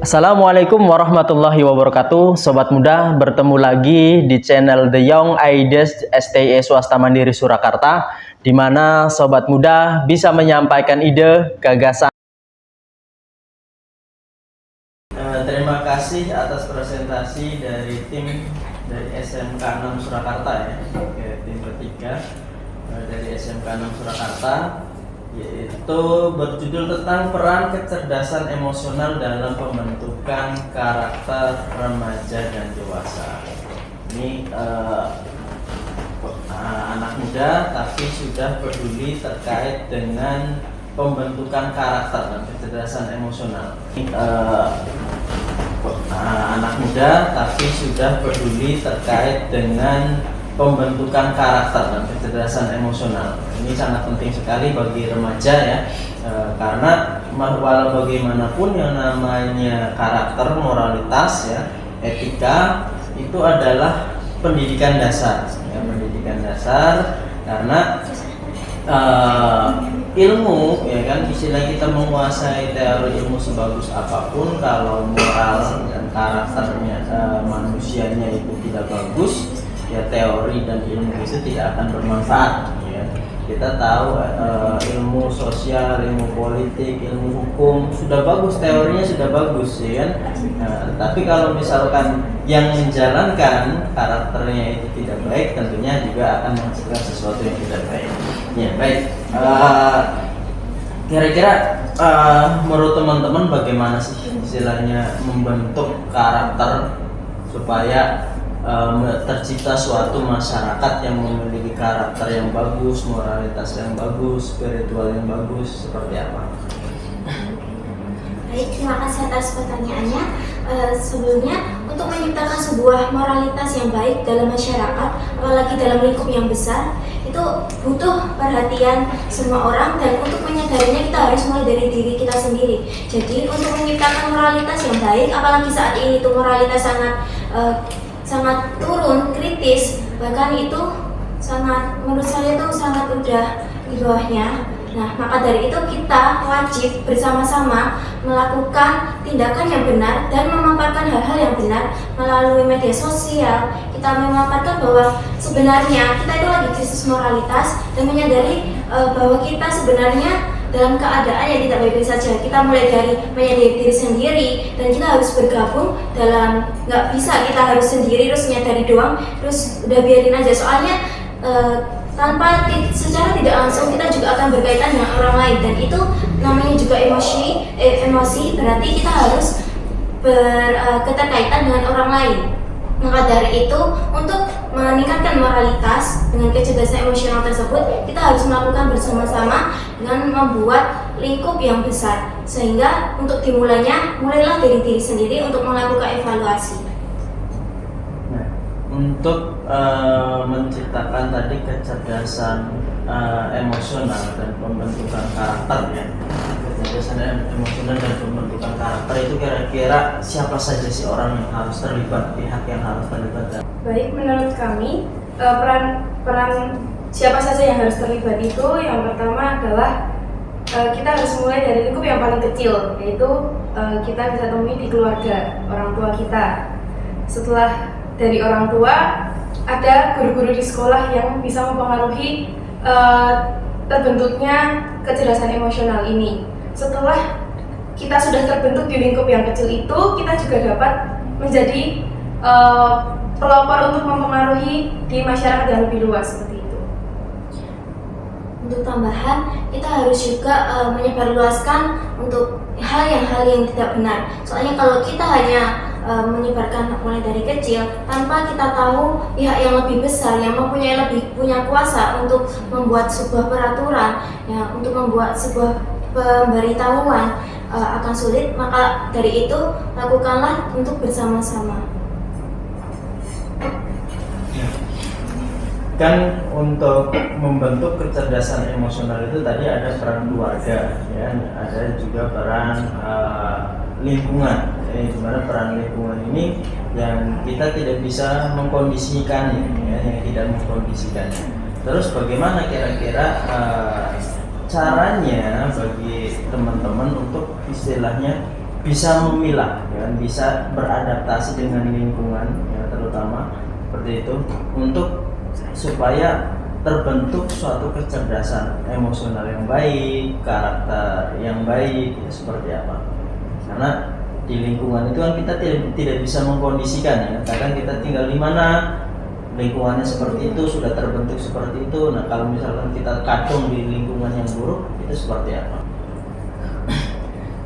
Assalamualaikum warahmatullahi wabarakatuh. Sobat muda, bertemu lagi di channel The Young Ideas STI Swasta Mandiri Surakarta, di mana sobat muda bisa menyampaikan ide, gagasan. Terima kasih atas presentasi dari tim dari SMK 6 Surakarta ya. Oke, tim ketiga dari SMK 6 Surakarta, yaitu berjudul tentang peran kecerdasan emosional dalam pembentukan karakter remaja dan dewasa. Ini anak muda tapi sudah peduli terkait dengan pembentukan karakter dan kecerdasan emosional. Anak muda tapi sudah peduli terkait dengan pembentukan karakter dan kecerdasan emosional. Ini sangat penting sekali bagi remaja ya, karena walau bagaimanapun yang namanya karakter, moralitas ya, etika itu adalah pendidikan dasar ya, pendidikan dasar. Karena ilmu ya kan, istilah kita menguasai teori ilmu sebagus apapun, kalau moral dan karakternya manusianya itu tidak bagus, ya teori dan ilmu itu tidak akan bermanfaat ya. Kita tahu ilmu sosial, ilmu politik, ilmu hukum sudah bagus, teorinya sudah bagus ya kan. Tapi kalau misalkan yang menjalankan karakternya itu tidak baik, tentunya juga akan menghasilkan sesuatu yang tidak baik. Ya baik. Kira-kira menurut teman-teman bagaimana sih istilahnya membentuk karakter supaya tercipta suatu masyarakat yang memiliki karakter yang bagus, moralitas yang bagus, spiritual yang bagus, seperti apa? Baik, terima kasih atas pertanyaannya. Sebelumnya, untuk menciptakan sebuah moralitas yang baik dalam masyarakat, apalagi dalam lingkup yang besar, itu butuh perhatian semua orang, dan untuk menyadarinya kita harus mulai dari diri kita sendiri. Jadi untuk menciptakan moralitas yang baik, apalagi saat ini itu moralitas sangat turun, kritis, bahkan itu menurut saya itu sangat udah di bawahnya. Nah, maka dari itu kita wajib bersama-sama melakukan tindakan yang benar dan memaparkan hal-hal yang benar melalui media sosial. Kita memaparkan bahwa sebenarnya kita itu lagi krisis moralitas, dan menyadari bahwa kita sebenarnya dalam keadaan yang tidak baik-baik saja. Kita mulai dari menyadari diri sendiri, dan kita harus bergabung dalam, nggak bisa kita harus sendiri terus menyadari doang terus udah biarin aja. Soalnya secara tidak langsung kita juga akan berkaitan dengan orang lain, dan itu namanya juga emosi, berarti kita harus berketerkaitan dengan orang lain. Maka dari itu, untuk meningkatkan moralitas dengan kecerdasan emosional tersebut, kita harus melakukan bersama-sama dengan membuat lingkup yang besar, sehingga untuk dimulainya, mulailah dari diri sendiri untuk melakukan evaluasi. Nah, untuk menciptakan tadi kecerdasan emosional dan pembentukan karakter ya, kecerdasan emosional dan pembentukan karakter itu kira-kira siapa saja sih orang yang harus terlibat, pihak yang harus terlibat? Baik, menurut kami peran siapa saja yang harus terlibat itu, yang pertama adalah kita harus mulai dari lingkup yang paling kecil, yaitu kita bisa temui di keluarga, orang tua kita. Setelah dari orang tua, ada guru-guru di sekolah yang bisa mempengaruhi terbentuknya kecerdasan emosional ini. Setelah kita sudah terbentuk di lingkup yang kecil itu, kita juga dapat menjadi pelopor untuk mempengaruhi di masyarakat yang lebih luas, seperti itu. Untuk tambahan, kita harus juga menyebarluaskan untuk hal yang tidak benar. Soalnya kalau kita hanya menyebarkan mulai dari kecil tanpa kita tahu pihak yang lebih besar yang punya kuasa untuk membuat sebuah peraturan ya, untuk membuat sebuah pemberitahuan akan sulit. Maka dari itu, lakukanlah untuk bersama-sama. Kan untuk membentuk kecerdasan emosional itu tadi ada peran keluarga ya, ada juga peran lingkungan. Di mana peran lingkungan ini yang kita tidak bisa mengkondisikannya ya, yang tidak mengkondisikannya. Terus bagaimana kira-kira caranya bagi teman-teman untuk istilahnya bisa memilah, ya, bisa beradaptasi dengan lingkungan, ya, terutama seperti itu untuk supaya terbentuk suatu kecerdasan emosional yang baik, karakter yang baik, ya, seperti apa. Karena di lingkungan itu kan kita tidak bisa mengkondisikan, ya. Kadang kita tinggal di mana, lingkungannya seperti itu, sudah terbentuk seperti itu. Nah, kalau misalkan kita kacung di lingkungan yang buruk, itu seperti apa?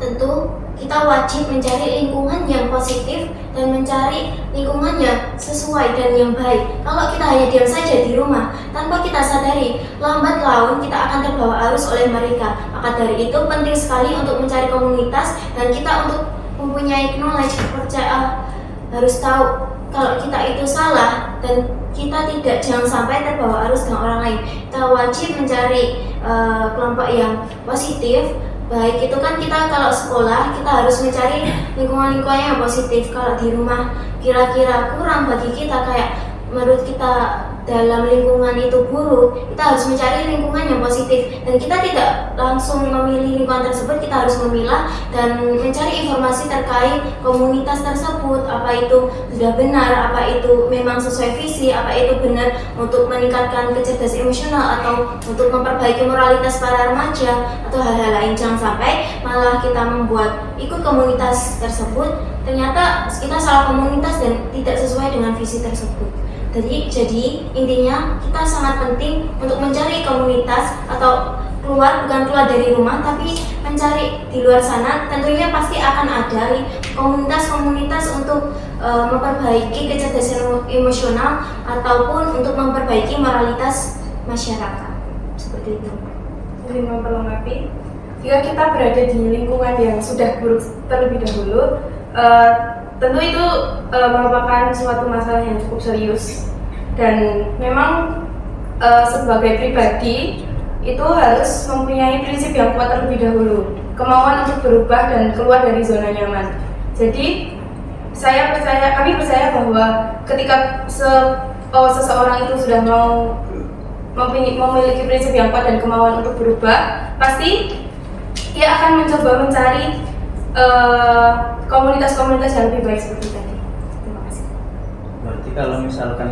Tentu kita wajib mencari lingkungan yang positif dan mencari lingkungan yang sesuai dan yang baik. Kalau kita hanya diam saja di rumah tanpa kita sadari, lambat laun kita akan terbawa arus oleh mereka. Maka dari itu penting sekali untuk mencari komunitas dan kita untuk mempunyai knowledge, percaya harus tahu kalau kita itu salah dan kita jangan sampai terbawa arus dengan orang lain. Kita wajib mencari kelompok yang positif. Baik itu kan kita kalau sekolah kita harus mencari lingkungan-lingkungan yang positif. Kalau di rumah kira-kira kurang bagi kita, kayak menurut kita dalam lingkungan itu buruk, kita harus mencari lingkungan yang positif dan kita tidak langsung memilih lingkungan tersebut. Kita harus memilah dan mencari informasi terkait komunitas tersebut, apa itu sudah benar, apa itu memang sesuai visi, apa itu benar untuk meningkatkan kecerdasan emosional atau untuk memperbaiki moralitas para remaja atau hal-hal lain. Jangan sampai malah kita membuat ikut komunitas tersebut ternyata kita salah komunitas dan tidak sesuai dengan visi tersebut. Jadi intinya kita sangat penting untuk mencari komunitas atau bukan keluar dari rumah tapi mencari di luar sana. Tentunya pasti akan ada nih komunitas-komunitas untuk memperbaiki kecerdasan emosional ataupun untuk memperbaiki moralitas masyarakat. Seperti itu. Jadi memperlengkapi, jika kita berada di lingkungan yang sudah buruk terlebih dahulu, tentu itu merupakan suatu masalah yang cukup serius dan memang sebagai pribadi itu harus mempunyai prinsip yang kuat terlebih dahulu, kemauan untuk berubah dan keluar dari zona nyaman. Jadi kami percaya bahwa ketika seseorang itu sudah mau memiliki prinsip yang kuat dan kemauan untuk berubah, pasti dia akan mencoba mencari komunitas-komunitas yang lebih baik seperti tadi. Terima kasih. Berarti kalau misalkan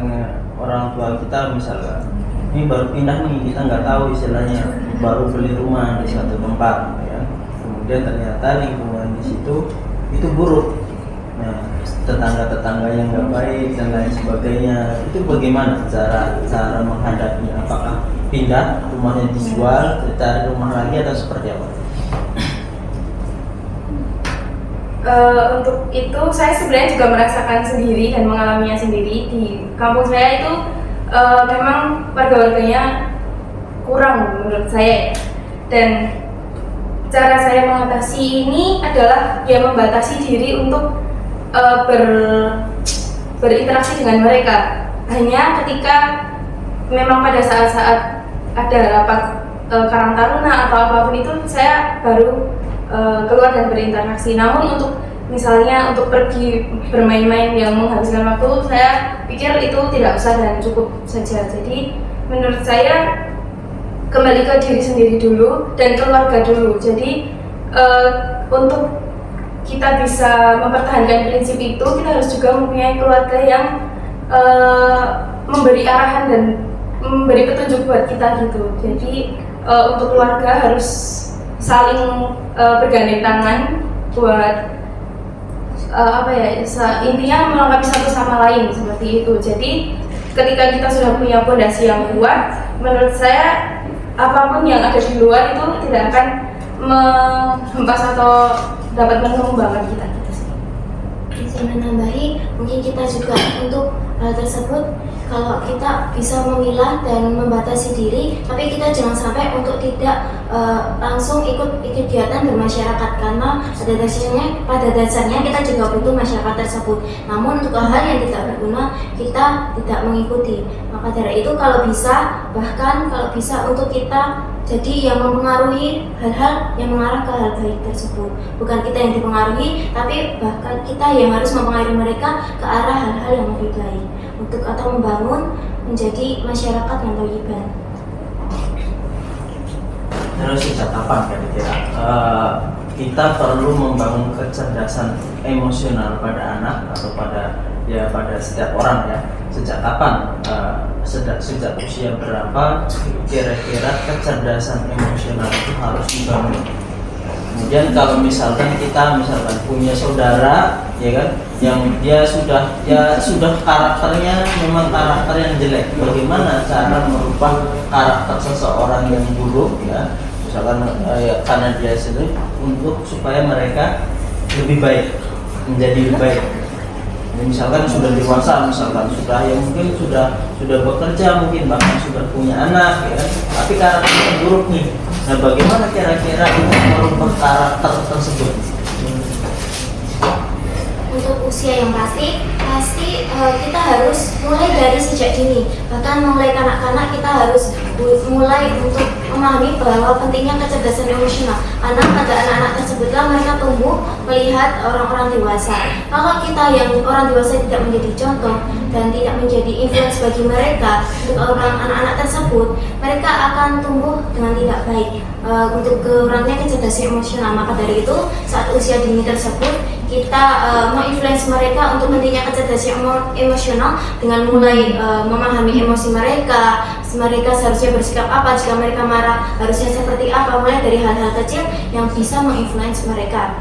orang tua kita misalkan ini baru pindah nih, kita nggak tahu istilahnya, baru beli rumah di suatu tempat, ya. Kemudian ternyata lingkungan di situ itu buruk. Nah, tetangga-tetangga yang nggak baik dan lain sebagainya, itu bagaimana cara menghadapinya? Apakah pindah, rumahnya dijual, cari rumah lagi atau seperti apa? Untuk itu saya sebenarnya juga merasakan sendiri dan mengalaminya sendiri. Di kampung saya itu memang warga-warganya kurang menurut saya, dan cara saya mengatasi ini adalah ya membatasi diri untuk berinteraksi dengan mereka. Hanya ketika memang pada saat-saat ada rapat Karang Taruna atau apapun itu, saya baru keluar dan berinteraksi. Namun untuk misalnya untuk pergi bermain-main yang menghabiskan waktu, saya pikir itu tidak usah dan cukup saja. Jadi menurut saya kembali ke diri sendiri dulu dan keluarga dulu. Jadi untuk kita bisa mempertahankan prinsip itu, kita harus juga mempunyai keluarga yang memberi arahan dan memberi petunjuk buat kita gitu. Jadi untuk keluarga harus saling bergandeng tangan buat intinya melengkapi satu sama lain seperti itu. Jadi ketika kita sudah punya fondasi yang kuat, menurut saya apapun yang ada di luar itu tidak akan menghempas atau dapat menumbangkan kita. Bisa menambahi, mungkin kita juga untuk hal tersebut, kalau kita bisa memilah dan membatasi diri, tapi kita jangan sampai untuk tidak langsung ikut kegiatan bermasyarakat, karena pada dasarnya kita juga butuh masyarakat tersebut. Namun untuk hal yang tidak berguna kita tidak mengikuti. Maka dari itu kalau bisa, bahkan kalau bisa untuk kita jadi yang mempengaruhi hal-hal yang mengarah ke hal baik tersebut. Bukan kita yang dipengaruhi, tapi bahkan kita yang harus mempengaruhi mereka ke arah hal-hal yang lebih baik, untuk atau membangun menjadi masyarakat yang thayyiban. Terus sejak kapan kira-kira kita perlu membangun kecerdasan emosional pada anak atau pada setiap orang ya. Sejak kapan, sejak usia berapa kira-kira kecerdasan emosional itu harus dibangun. Kemudian kalau misalkan kita punya saudara ya kan, yang dia sudah karakternya memang karakter yang jelek, bagaimana cara merubah karakter seseorang yang buruk ya, misalkan karena dia sendiri untuk supaya mereka lebih baik, menjadi lebih baik. Misalkan sudah dewasa, sudah yang mungkin sudah bekerja, mungkin bahkan sudah punya anak ya, tapi karakternya buruk nih. Nah, bagaimana kira-kira untuk merubah karakter tersebut? Untuk usia yang pasti kita harus mulai dari sejak dini, bahkan mulai kanak-kanak kita harus mulai untuk memahami bahwa pentingnya kecerdasan emosional. Karena pada anak-anak tersebutlah mereka tumbuh melihat orang-orang dewasa. Kalau kita yang orang dewasa tidak menjadi contoh dan tidak menjadi influence bagi mereka, untuk anak-anak tersebut, mereka akan tumbuh dengan tidak baik. Untuk kurangnya kecerdasan emosional, maka dari itu saat usia dini tersebut kita menginfluence mereka untuk pentingnya kecerdasan emosional dengan mulai memahami emosi mereka. Mereka seharusnya bersikap apa, jika mereka marah harusnya seperti apa, mulai dari hal-hal kecil yang bisa menginfluence mereka.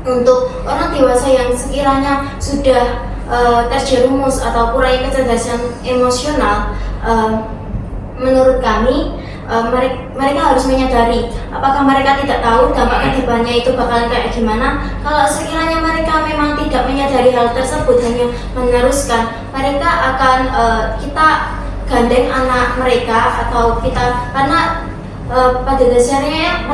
Untuk orang dewasa yang sekiranya sudah terjerumus atau kurangnya kecerdasan emosional, menurut kami mereka harus menyadari apakah mereka tidak tahu dampak kedepannya itu bakalan kayak gimana. Kalau sekiranya mereka memang tidak menyadari hal tersebut, hanya meneruskan, mereka akan kita gandeng anak mereka atau kita, karena pada dasarnya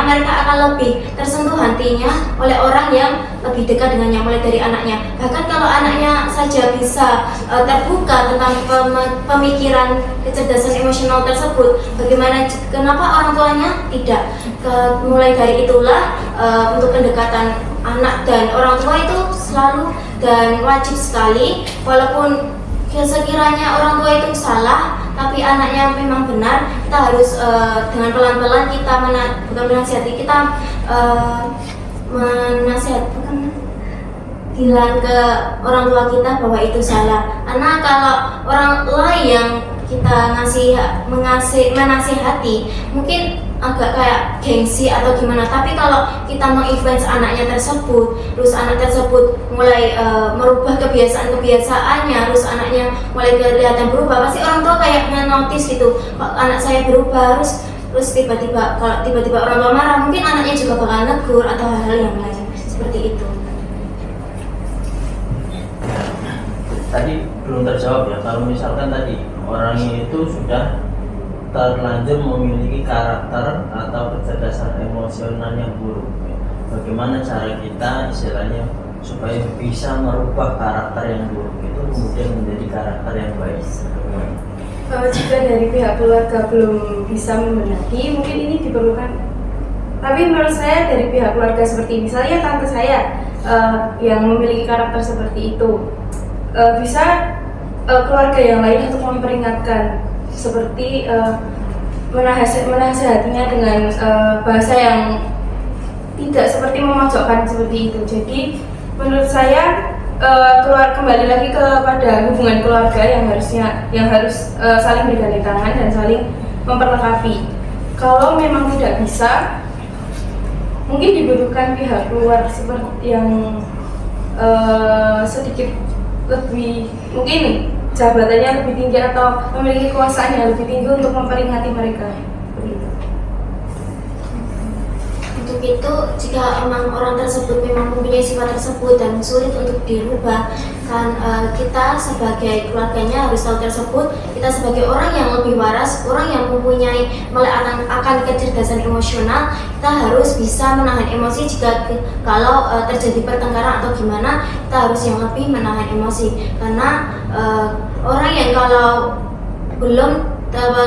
mereka akan lebih tersentuh hatinya oleh orang yang lebih dekat dengannya, mulai dari anaknya. Bahkan kalau anaknya saja bisa terbuka tentang pemikiran kecerdasan emosional tersebut, kenapa orang tuanya tidak? Mulai dari itulah untuk pendekatan anak dan orang tua itu selalu dan wajib sekali, walaupun sekiranya orang tua itu salah tapi anaknya memang benar, kita harus dengan pelan-pelan kita bilang ke orang tua kita bahwa itu salah. Karena kalau orang lain yang kita menasihati mungkin agak kayak gengsi atau gimana, tapi kalau kita menginfluence anaknya tersebut, terus anak tersebut mulai merubah kebiasaannya, terus anaknya mulai kelihatan berubah, pasti orang tua kayak notice gitu, kok anak saya berubah, terus tiba-tiba orang tua marah, mungkin anaknya juga bakal negur atau hal-hal yang lain seperti itu. Tadi belum terjawab ya, kalau misalkan tadi orangnya itu sudah terlanjur memiliki karakter atau kecerdasan emosional yang buruk, bagaimana cara kita istilahnya supaya bisa merubah karakter yang buruk itu kemudian menjadi karakter yang baik? Jika dari pihak keluarga belum bisa membenahi, mungkin ini diperlukan. Tapi menurut saya dari pihak keluarga seperti misalnya tante saya yang memiliki karakter seperti itu, bisa keluarga yang lain untuk memperingatkan, seperti menasihatinya dengan bahasa yang tidak seperti memojokkan seperti itu. Jadi menurut saya kembali lagi kepada hubungan keluarga yang harus saling bergandeng tangan dan saling memperlengkapi. Kalau memang tidak bisa, mungkin dibutuhkan pihak luar seperti yang sedikit lebih, mungkin jabatannya lebih tinggi atau memiliki kekuasaan yang lebih tinggi untuk memperingati mereka. Untuk itu, jika orang tersebut memang mempunyai sifat tersebut dan sulit untuk dirubah, kan kita sebagai keluarganya harus tahu tersebut. Kita sebagai orang yang lebih waras, orang yang mempunyai akan kecerdasan emosional, kita harus bisa menahan emosi. Kalau terjadi pertengkaran atau gimana, kita harus yang lebih menahan emosi. Karena orang yang kalau belum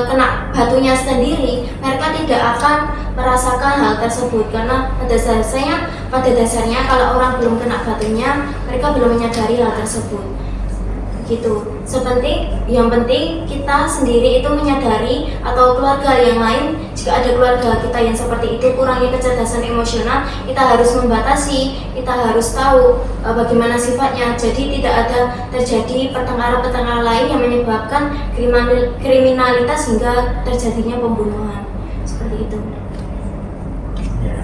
kena batunya sendiri, mereka tidak akan merasakan hal tersebut. Karena pada dasarnya kalau orang belum kena batunya, mereka belum menyadari hal tersebut. gitu. Yang penting kita sendiri itu menyadari atau keluarga yang lain, jika ada keluarga kita yang seperti itu kurangi kecerdasan emosional, kita harus membatasi, kita harus tahu bagaimana sifatnya. Jadi tidak ada terjadi pertengkaran-pertengkaran lain yang menyebabkan kriminalitas hingga terjadinya pembunuhan seperti itu. Ya.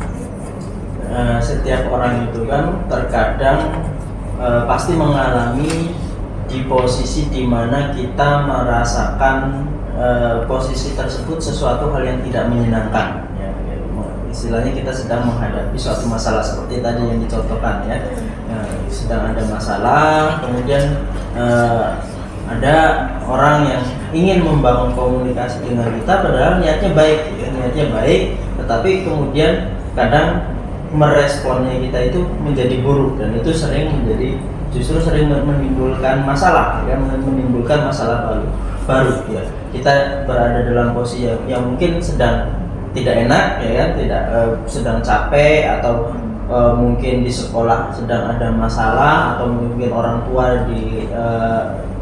Setiap orang itu kan terkadang pasti mengalami di posisi di mana kita merasakan posisi tersebut sesuatu hal yang tidak menyenangkan, ya. Istilahnya kita sedang menghadapi suatu masalah seperti tadi yang dicontohkan, ya. Sedang ada masalah, kemudian ada orang yang ingin membangun komunikasi dengan kita, padahal niatnya baik, ya. Niatnya baik, tetapi kemudian kadang meresponnya kita itu menjadi buruk, dan itu justru sering menimbulkan masalah, ya, menimbulkan masalah baru, ya. Kita berada dalam posisi yang mungkin sedang tidak enak, ya kan, sedang capek, atau mungkin di sekolah sedang ada masalah, atau mungkin orang tua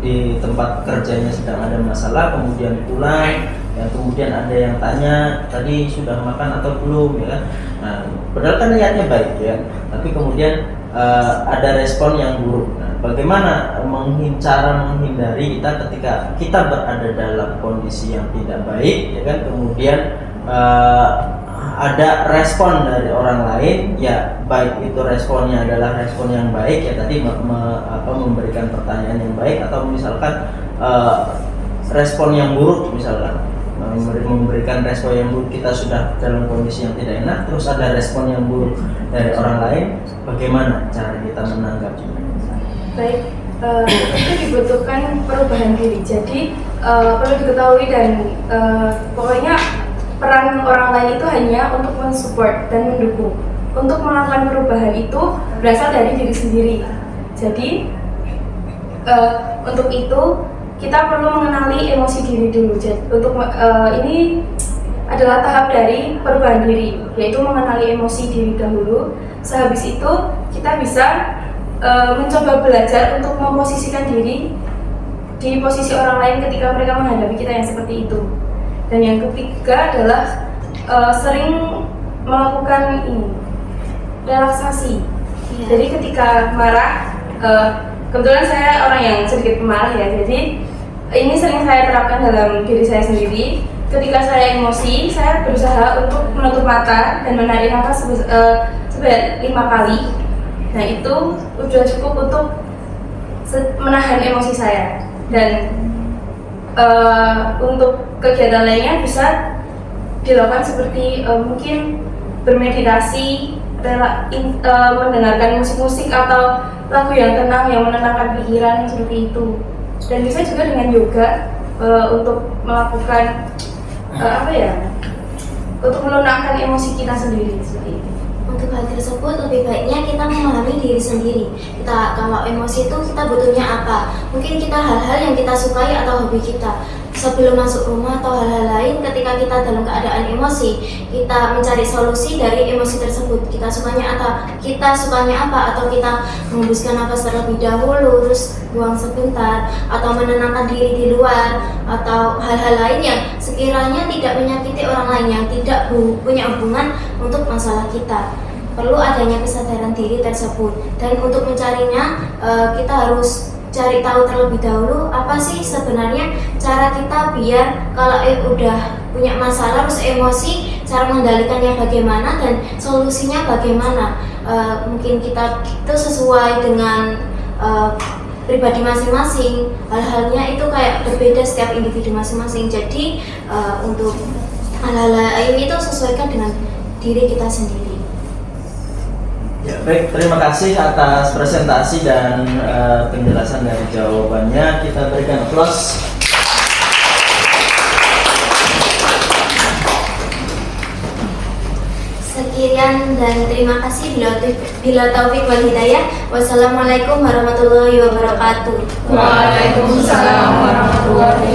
di tempat kerjanya sedang ada masalah, kemudian pulang, ya, kemudian ada yang tanya tadi sudah makan atau belum, ya. Nah, padahal kan niatnya baik, ya, tapi kemudian ada respon yang buruk. Nah, bagaimana cara menghindari kita ketika kita berada dalam kondisi yang tidak baik, ya kan, kemudian ada respon dari orang lain, ya baik itu responnya adalah respon yang baik, ya tadi memberikan pertanyaan yang baik, atau misalkan respon yang buruk, misalkan memberikan respon yang buruk, kita sudah dalam kondisi yang tidak enak, terus ada respon yang buruk dari orang lain, bagaimana cara kita menanggapinya? Baik, itu dibutuhkan perubahan diri. Jadi perlu diketahui dan pokoknya peran orang lain itu hanya untuk mensupport dan mendukung. Untuk melakukan perubahan itu berasal dari diri sendiri. Jadi untuk itu kita perlu mengenali emosi diri dulu. Ini adalah tahap dari perubahan diri, yaitu mengenali emosi diri dahulu. Sehabis itu kita bisa mencoba belajar untuk memposisikan diri di posisi orang lain ketika mereka menghadapi kita yang seperti itu. Dan yang ketiga adalah sering melakukan relaksasi. Jadi ketika marah, kebetulan saya orang yang sedikit pemarah, ya, jadi ini sering saya terapkan dalam diri saya sendiri. Ketika saya emosi, saya berusaha untuk menutup mata dan menarik nafas sebanyak 5 kali. Nah, itu sudah cukup untuk menahan emosi saya. Dan untuk kegiatan lainnya bisa dilakukan seperti mungkin bermeditasi, mendengarkan musik-musik atau lagu yang tenang yang menenangkan pikiran, seperti itu. Dan bisa juga dengan yoga untuk melakukan untuk melunakkan emosi kita sendiri, seperti itu. Untuk hal tersebut lebih baiknya kita memahami diri sendiri. Kalau emosi itu kita butuhnya apa? Mungkin kita hal-hal yang kita sukai atau hobi kita. Sebelum masuk rumah atau hal-hal lain, ketika kita dalam keadaan emosi, kita mencari solusi dari emosi tersebut. Kita sukanya apa, atau kita menghembuskan nafas terlebih dahulu, terus buang sebentar, atau menenangkan diri di luar, atau hal-hal lain yang sekiranya tidak menyakiti orang lain, yang tidak punya hubungan untuk masalah kita. Perlu adanya kesadaran diri tersebut, dan untuk mencarinya kita harus cari tahu terlebih dahulu apa sih sebenarnya cara kita biar kalau udah punya masalah terus emosi, cara mengendalikannya bagaimana dan solusinya bagaimana. Mungkin kita itu sesuai dengan pribadi masing-masing, hal-halnya itu kayak berbeda setiap individu masing-masing. Jadi untuk hal-hal ini itu sesuaikan dengan diri kita sendiri. Ya, baik, terima kasih atas presentasi dan penjelasan dari jawabannya. Kita berikan aplaus. Sekian dan terima kasih. Bila taufik wal hidayah. Wassalamualaikum warahmatullahi wabarakatuh. Waalaikumsalam warahmatullahi